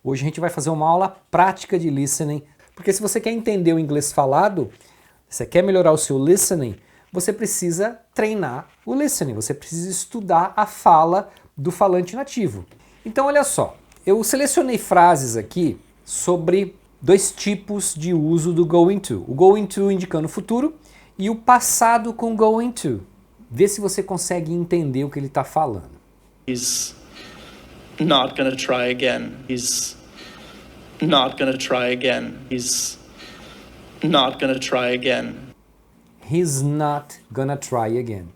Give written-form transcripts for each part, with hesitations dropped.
Hoje a gente vai fazer uma aula prática de listening, porque se você quer entender o inglês falado, você quer melhorar o seu listening, você precisa treinar o listening, você precisa estudar a fala do falante nativo. Então olha só, eu selecionei frases aqui sobre dois tipos de uso do going to. O going to indicando o futuro e o passado com going to. Vê se você consegue entender o que ele está falando. He's not gonna try again. He's not gonna try again. He's not gonna try again. He's not gonna try again.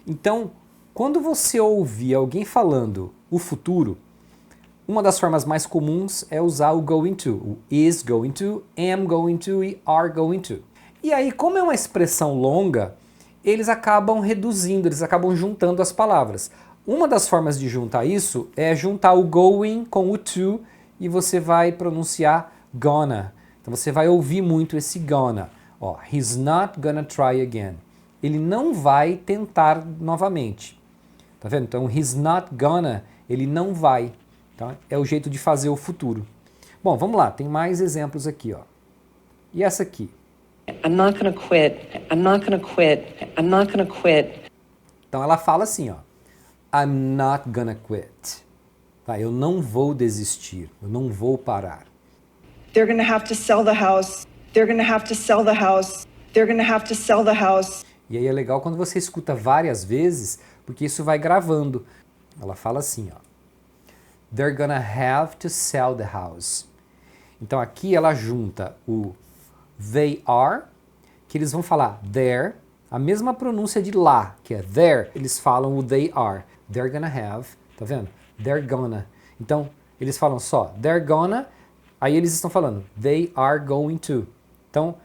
Então, quando você ouvir alguém falando o futuro, uma das formas mais comuns é usar o going to. O is going to, am going to e are going to. E aí, como é uma expressão longa, eles acabam reduzindo, eles acabam juntando as palavras. Uma das formas de juntar isso é juntar o going com o to e você vai pronunciar gonna. Então você vai ouvir muito esse gonna. Ó, he's not gonna try again. Ele não vai tentar novamente. Tá vendo? Então, he's not gonna, ele não vai. Então, é o jeito de fazer o futuro. Bom, vamos lá, tem mais exemplos aqui, ó. E essa aqui? I'm not gonna quit. I'm not gonna quit. I'm not gonna quit. Então ela fala assim, ó. I'm not gonna quit. Tá, eu não vou desistir, eu não vou parar. They're gonna have to sell the house. They're gonna have to sell the house. They're gonna have to sell the house. E aí é legal quando você escuta várias vezes, porque isso vai gravando. Ela fala assim, ó. They're gonna have to sell the house. Então aqui ela junta o they are, que eles vão falar there, a mesma pronúncia de lá, que é there, eles falam o they are. They're gonna have, tá vendo? They're gonna. Então, eles falam só they're gonna, aí eles estão falando they are going to. Então,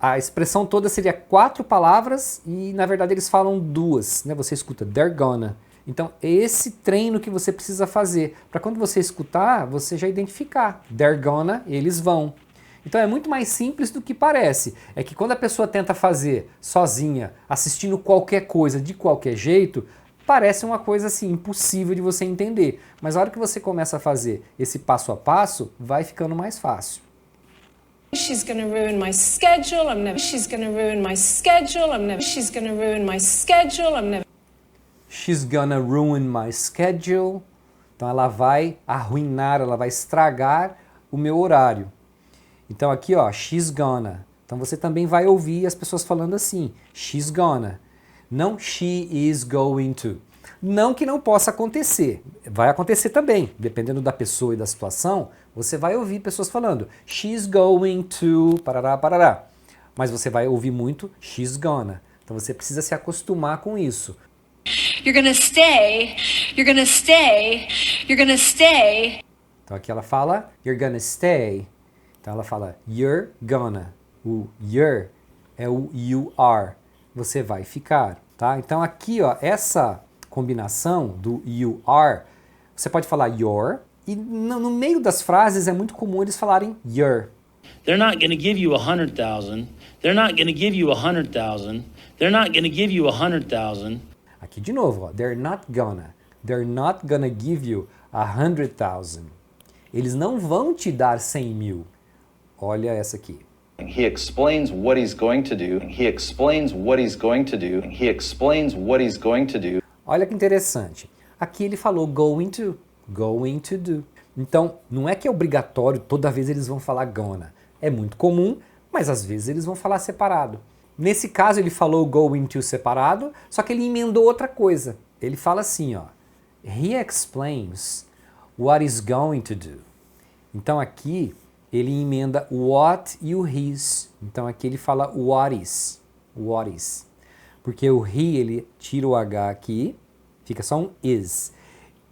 a expressão toda seria 4 palavras e, na verdade, eles falam 2, né? Você escuta they're gonna. Então, é esse treino que você precisa fazer, para quando você escutar, você já identificar. They're gonna, eles vão. Então é muito mais simples do que parece. É que quando a pessoa tenta fazer sozinha, assistindo qualquer coisa de qualquer jeito, parece uma coisa assim impossível de você entender. Mas a hora que você começa a fazer esse passo a passo, vai ficando mais fácil. She's gonna ruin my schedule. I'm never. She's gonna ruin my schedule. I'm never. She's gonna ruin my schedule. I'm never. She's gonna ruin my schedule. Então ela vai arruinar, ela vai estragar o meu horário. Então aqui, ó, she's gonna. Então você também vai ouvir as pessoas falando assim, she's gonna. Não she is going to. Não que não possa acontecer. Vai acontecer também. Dependendo da pessoa e da situação, você vai ouvir pessoas falando she's going to, parará, parará. Mas você vai ouvir muito she's gonna. Então você precisa se acostumar com isso. You're gonna stay. You're gonna stay. You're gonna stay. Então aqui ela fala you're gonna stay. Então ela fala you're gonna. O you're é o you are. Você vai ficar, tá? Então aqui, ó, essa combinação do you are, você pode falar your e no meio das frases é muito comum eles falarem your. They're not gonna give you 100,000. They're not gonna give you 100,000. They're not gonna give you 100,000. Aqui de novo, ó, they're not gonna. They're not gonna give you 100,000. Eles não vão te dar 100 mil. Olha essa aqui. He explains what he's going to do. He explains what he's going to do. He explains what he's going to do. Olha que interessante. Aqui ele falou going to do. Então, não é que é obrigatório, toda vez eles vão falar gonna. É muito comum, mas às vezes eles vão falar separado. Nesse caso ele falou going to separado, só que ele emendou outra coisa. Ele fala assim, ó. He explains what he's going to do. Então aqui ele emenda o what e o his. Então aqui ele fala what is. What is. Porque o he, ele tira o H aqui, fica só um is.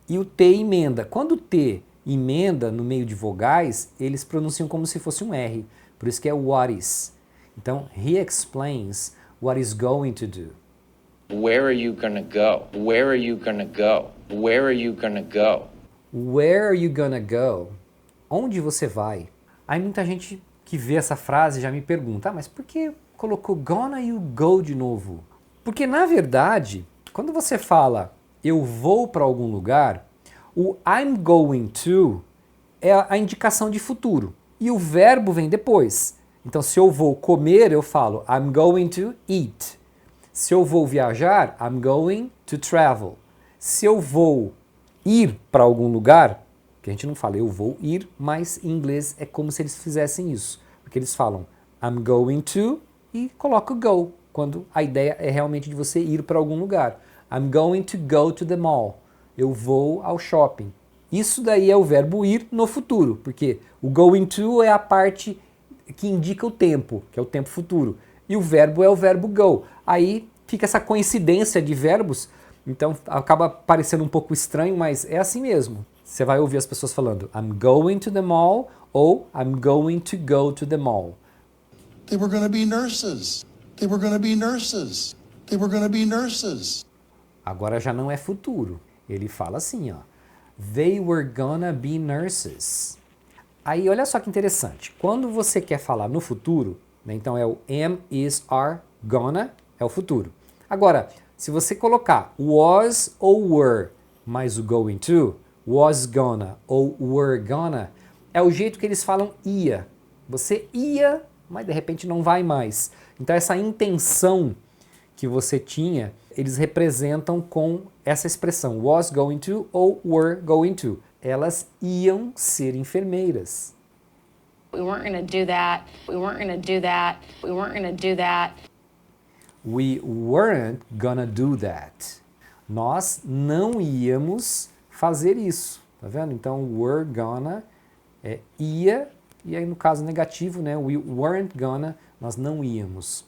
E o T emenda. Quando o T emenda no meio de vogais, eles pronunciam como se fosse um R. Por isso que é what is. Então, he explains what he's going to do. Where are you gonna go? Where are you gonna go? Where are you gonna go? Where are you gonna go? Onde você vai? Aí muita gente que vê essa frase já me pergunta, mas por que colocou gonna e o go de novo? Porque na verdade, quando você fala eu vou para algum lugar, o I'm going to, é a indicação de futuro. E o verbo vem depois. Então, se eu vou comer, eu falo I'm going to eat. Se eu vou viajar, I'm going to travel. Se eu vou ir para algum lugar, que a gente não fala eu vou ir, mas em inglês é como se eles fizessem isso. Porque eles falam I'm going to e colocam go, quando a ideia é realmente de você ir para algum lugar. I'm going to go to the mall. Eu vou ao shopping. Isso daí é o verbo ir no futuro, porque o going to é a parte que indica o tempo, que é o tempo futuro. E o verbo é o verbo go. Aí fica essa coincidência de verbos, então acaba parecendo um pouco estranho, mas é assim mesmo. Você vai ouvir as pessoas falando I'm going to the mall ou I'm going to go to the mall. They were going to be nurses. They were going to be nurses. They were going to be nurses. Agora já não é futuro. Ele fala assim, ó. They were gonna be nurses. Aí olha só que interessante. Quando você quer falar no futuro, né, então é o am, is, are, gonna, é o futuro. Agora, se você colocar was ou were mais o going to, was gonna ou were gonna, é o jeito que eles falam ia. Você ia, mas de repente não vai mais. Então essa intenção que você tinha, eles representam com essa expressão was going to ou were going to. Elas iam ser enfermeiras. We weren't going to do that. We weren't going to do that. We weren't going to do that. We weren't gonna do that. Nós não íamos fazer isso. Tá vendo? Então, were gonna é ia, e aí no caso negativo, né? We weren't gonna, nós não íamos.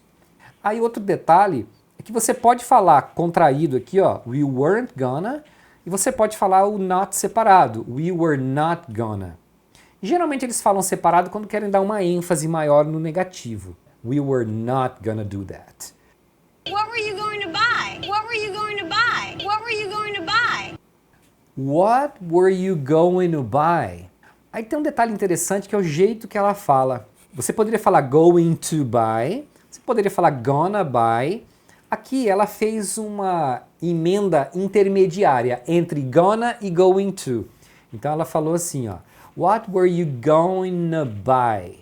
Aí outro detalhe é que você pode falar contraído aqui, ó, we weren't gonna, e você pode falar o not separado, we were not gonna. E geralmente eles falam separado quando querem dar uma ênfase maior no negativo. We were not gonna do that. What were you going to buy? What were you going to buy? What were you going to buy? What were you going to buy? Aí tem um detalhe interessante que é o jeito que ela fala. Você poderia falar going to buy, você poderia falar gonna buy. Aqui ela fez uma emenda intermediária entre gonna e going to. Então ela falou assim, ó, what were you going to buy?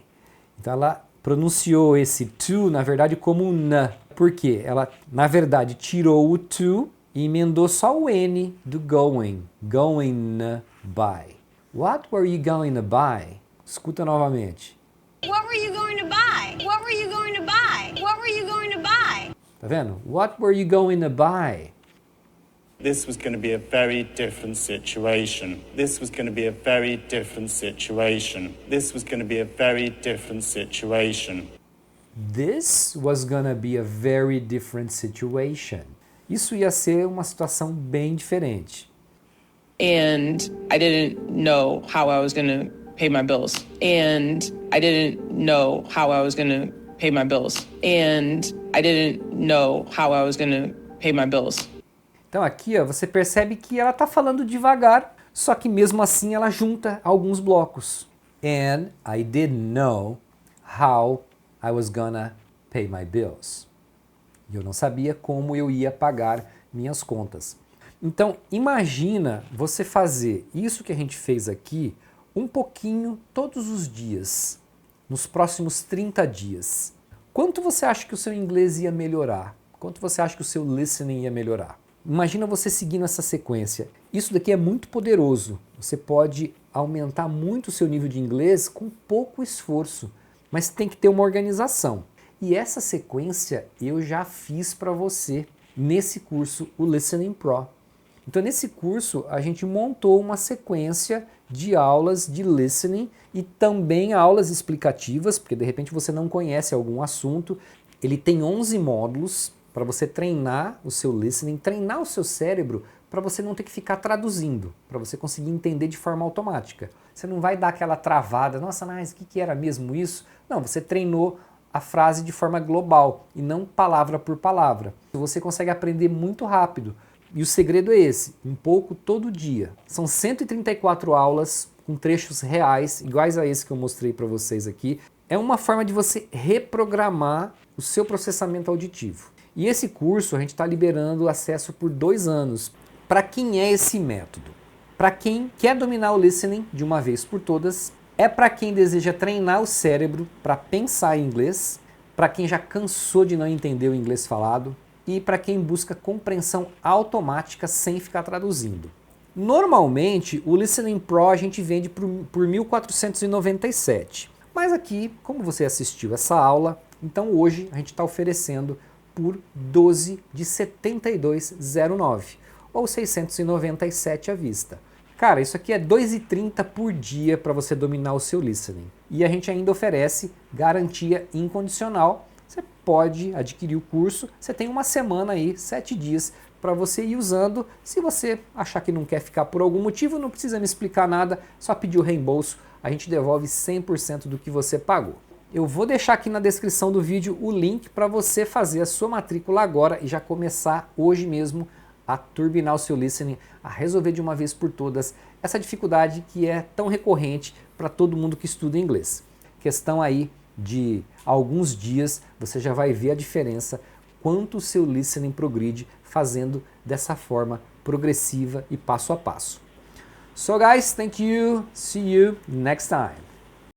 Então ela pronunciou esse to, na verdade, como um na. Por quê? Ela, na verdade, tirou o to e emendou só o N do going. Going to buy. What were you going to buy? Escuta novamente. What were you going to buy? What were you going to buy? What were you going to buy? Tá vendo? What were you going to buy? This was going to be a very different situation. This was going to be a very different situation. This was going to be a very different situation. This was gonna be a very different situation. Isso ia ser uma situação bem diferente. And I didn't know how I was going to pay my bills. And I didn't know how I was going to pay my bills. And I didn't know how I was going to pay my bills. Então aqui, ó, você percebe que ela está falando devagar, só que mesmo assim ela junta alguns blocos. And I didn't know how I was gonna pay my bills. Eu não sabia como eu ia pagar minhas contas. Então, imagina você fazer isso que a gente fez aqui um pouquinho todos os dias, nos próximos 30 dias. Quanto você acha que o seu inglês ia melhorar? Quanto você acha que o seu listening ia melhorar? Imagina você seguindo essa sequência. Isso daqui é muito poderoso. Você pode aumentar muito o seu nível de inglês com pouco esforço. Mas tem que ter uma organização. E essa sequência eu já fiz para você nesse curso, o Listening Pro. Então nesse curso a gente montou uma sequência de aulas de listening e também aulas explicativas, porque de repente você não conhece algum assunto. Ele tem 11 módulos para você treinar o seu listening, treinar o seu cérebro para você não ter que ficar traduzindo, para você conseguir entender de forma automática. Você não vai dar aquela travada, nossa, mas o que era mesmo isso? Não, você treinou a frase de forma global e não palavra por palavra. Você consegue aprender muito rápido. E o segredo é esse, um pouco todo dia. São 134 aulas com trechos reais, iguais a esse que eu mostrei para vocês aqui. É uma forma de você reprogramar o seu processamento auditivo. E esse curso a gente está liberando acesso por 2 anos. Para quem é esse método? para quem quer dominar o listening de uma vez por todas, é para quem deseja treinar o cérebro para pensar em inglês, para quem já cansou de não entender o inglês falado e para quem busca compreensão automática sem ficar traduzindo. Normalmente, o Listening Pro a gente vende por R$ 1.497, mas aqui, como você assistiu essa aula, então hoje a gente está oferecendo por 12 de R$ 72,09 ou 697 à vista. Cara, isso aqui é R$ 2,30 por dia para você dominar o seu listening. E a gente ainda oferece garantia incondicional. Você pode adquirir o curso, você tem uma semana aí, 7 dias, para você ir usando. Se você achar que não quer ficar por algum motivo, não precisa me explicar nada, só pedir o reembolso, a gente devolve 100% do que você pagou. Eu vou deixar aqui na descrição do vídeo o link para você fazer a sua matrícula agora e já começar hoje mesmo a turbinar o seu listening, a resolver de uma vez por todas essa dificuldade que é tão recorrente para todo mundo que estuda inglês. Questão aí de alguns dias você já vai ver a diferença, quanto o seu listening progride fazendo dessa forma progressiva e passo a passo. So guys, thank you, see you next time.